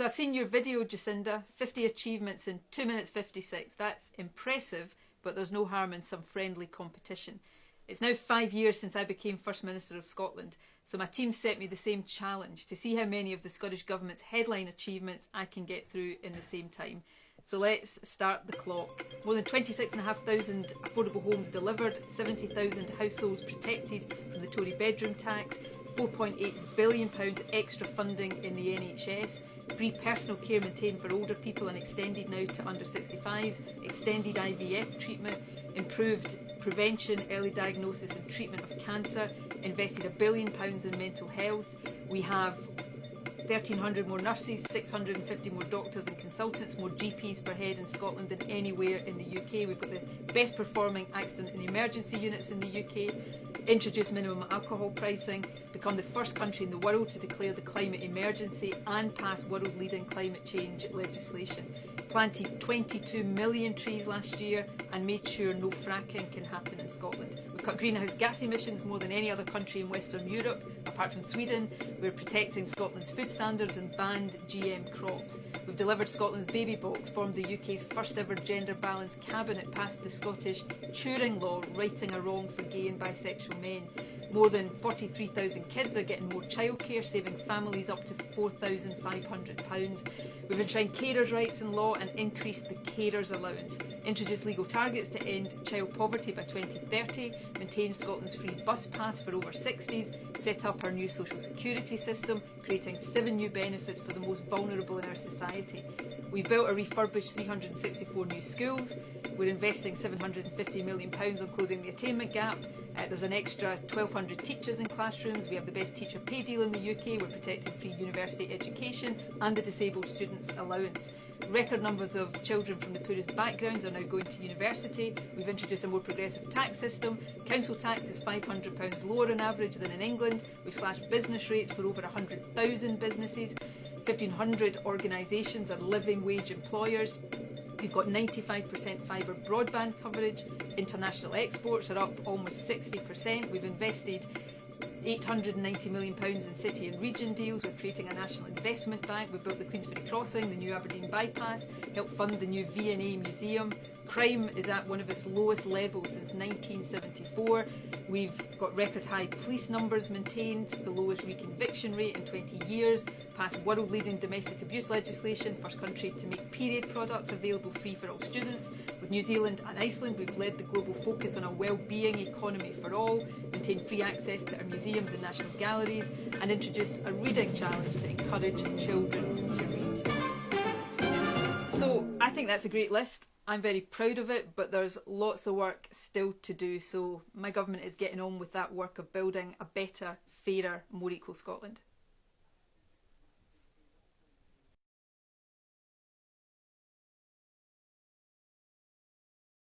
So I've seen your video, Jacinda, 50 achievements in 2 minutes 56. That's impressive, but there's no harm in some friendly competition. It's now 5 years since I became First Minister of Scotland, so my team set me the same challenge to see how many of the Scottish Government's headline achievements I can get through in the same time. So let's start the clock. More than 26,500 affordable homes delivered, 70,000 households protected from the Tory bedroom tax, £4.8 billion extra funding in the NHS, free personal care maintained for older people and extended now to under 65s, extended IVF treatment, improved prevention, early diagnosis and treatment of cancer, invested £1 billion in mental health. We have 1,300 more nurses, 650 more doctors and consultants, more GPs per head in Scotland than anywhere in the UK. We've got the best performing accident and emergency units in the UK, introduced minimum alcohol pricing, become the first country in the world to declare the climate emergency and pass world leading climate change legislation, planted 22 million trees last year and made sure no fracking can happen in Scotland. We've cut greenhouse gas emissions more than any other country in Western Europe, apart from Sweden. We're protecting Scotland's food standards and banned GM crops. We've delivered Scotland's baby box, formed the UK's first ever gender balanced cabinet, passed the Scottish Turing Law, righting a wrong for gay and bisexual men. More than 43,000 kids are getting more childcare, saving families up to £4,500. We've enshrined carers' rights in law and increased the carers' allowance, introduced legal targets to end child poverty by 2030, maintained Scotland's free bus pass for over 60s, set up our new social security system, creating 7 new benefits for the most vulnerable in our society. We've built or refurbished 364 new schools. We're investing £750 million on closing the attainment gap. There's an extra 1,200 teachers in classrooms. We have the best teacher pay deal in the UK. We're protecting free university education and the disabled students allowance. Record numbers of children from the poorest backgrounds are now going to university. We've introduced a more progressive tax system. Council tax is £500 lower on average than in England. We've slashed business rates for over 100,000 businesses. 1,500 organisations are living wage employers. We've got 95% fibre broadband coverage. International exports are up almost 60%. We've invested £890 million in city and region deals. We're creating a national investment bank. We've built the Queensferry Crossing, the new Aberdeen bypass, helped fund the new V&A museum. Crime is at one of its lowest levels since 1974. We've got record high police numbers maintained, the lowest reconviction rate in 20 years, passed world leading domestic abuse legislation, first country to make period products available free for all students. With New Zealand and Iceland, we've led the global focus on a well-being economy for all, maintained free access to our museums and national galleries, and introduced a reading challenge to encourage children to read. So I think that's a great list. I'm very proud of it, but there's lots of work still to do. So my government is getting on with that work of building a better, fairer, more equal Scotland.